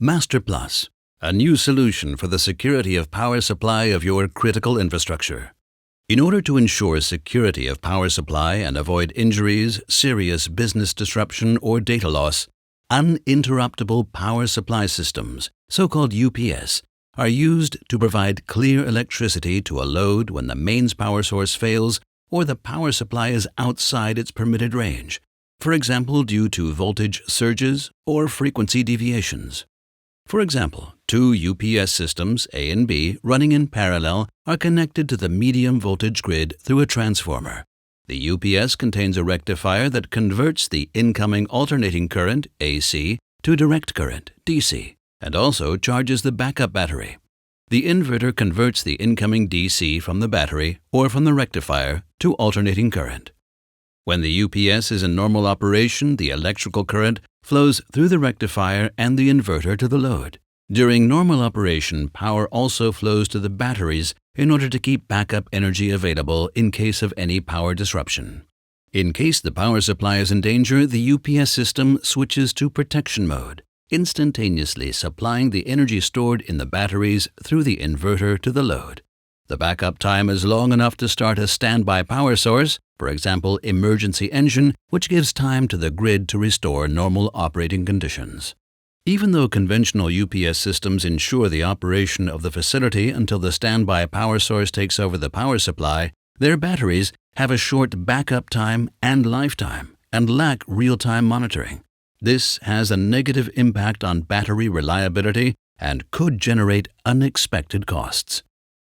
Master Plus, a new solution for the security of power supply of your critical infrastructure. In order to ensure security of power supply and avoid injuries, serious business disruption, or data loss, uninterruptible power supply systems, so-called UPS, are used to provide clear electricity to a load when the mains power source fails or the power supply is outside its permitted range, for example due to voltage surges or frequency deviations. For example, two UPS systems, A and B, running in parallel are connected to the medium voltage grid through a transformer. The UPS contains a rectifier that converts the incoming alternating current, AC, to direct current, DC, and also charges the backup battery. The inverter converts the incoming DC from the battery or from the rectifier to alternating current. When the UPS is in normal operation, the electrical current flows through the rectifier and the inverter to the load. During normal operation, power also flows to the batteries in order to keep backup energy available in case of any power disruption. In case the power supply is in danger, the UPS system switches to protection mode, instantaneously supplying the energy stored in the batteries through the inverter to the load. The backup time is long enough to start a standby power source, for example, emergency engine, which gives time to the grid to restore normal operating conditions. Even though conventional UPS systems ensure the operation of the facility until the standby power source takes over the power supply, their batteries have a short backup time and lifetime and lack real-time monitoring. This has a negative impact on battery reliability and could generate unexpected costs.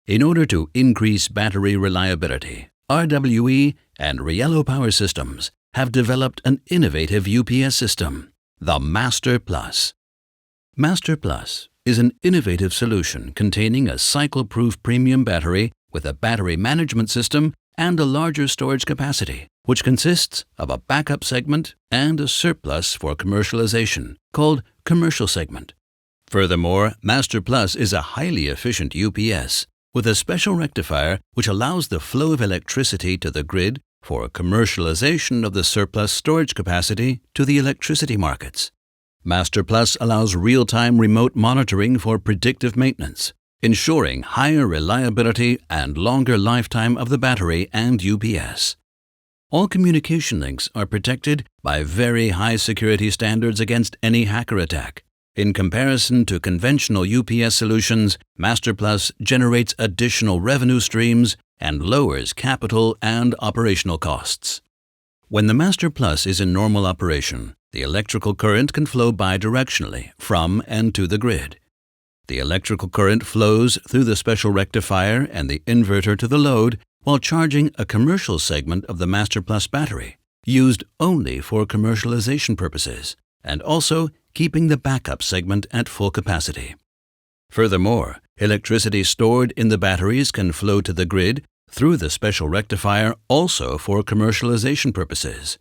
In order to increase battery reliability, RWE and Riello Power Systems have developed an innovative UPS system, the Master Plus. Master Plus is an innovative solution containing a cycle-proof premium battery with a battery management system and a larger storage capacity, which consists of a backup segment and a surplus for commercialization, called commercial segment. Furthermore, Master Plus is a highly efficient UPS with a special rectifier which allows the flow of electricity to the grid for commercialization of the surplus storage capacity to the electricity markets. Master Plus allows real-time remote monitoring for predictive maintenance, ensuring higher reliability and longer lifetime of the battery and UPS. All communication links are protected by very high security standards against any hacker attack. In comparison to conventional UPS solutions, Master Plus generates additional revenue streams and lowers capital and operational costs. When the Master Plus is in normal operation, the electrical current can flow bidirectionally from and to the grid. The electrical current flows through the special rectifier and the inverter to the load while charging a commercial segment of the Master Plus battery, used only for commercialization purposes, and also keeping the backup segment at full capacity. Furthermore, electricity stored in the batteries can flow to the grid through the special rectifier also for commercialization purposes.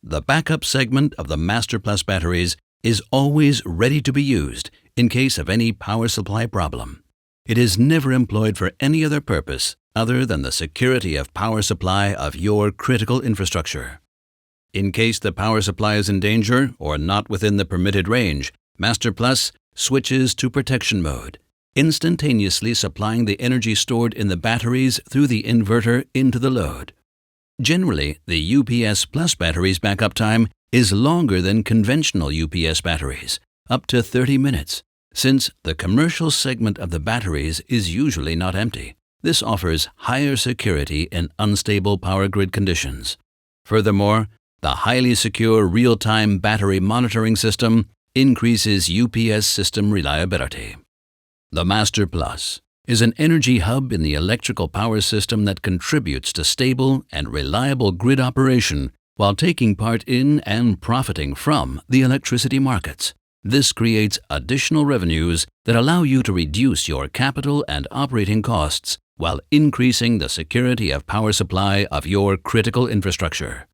The backup segment of the Master Plus batteries is always ready to be used in case of any power supply problem. It is never employed for any other purpose other than the security of power supply of your critical infrastructure. In case the power supply is in danger or not within the permitted range, Master Plus switches to protection mode, instantaneously supplying the energy stored in the batteries through the inverter into the load. Generally, the UPS Plus battery's backup time is longer than conventional UPS batteries, up to 30 minutes, since the commercial segment of the batteries is usually not empty. This offers higher security in unstable power grid conditions. Furthermore, the highly secure real-time battery monitoring system increases UPS system reliability. The Master Plus is an energy hub in the electrical power system that contributes to stable and reliable grid operation while taking part in and profiting from the electricity markets. This creates additional revenues that allow you to reduce your capital and operating costs while increasing the security of power supply of your critical infrastructure.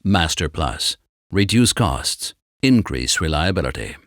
Master Plus. Reduce costs. Increase reliability.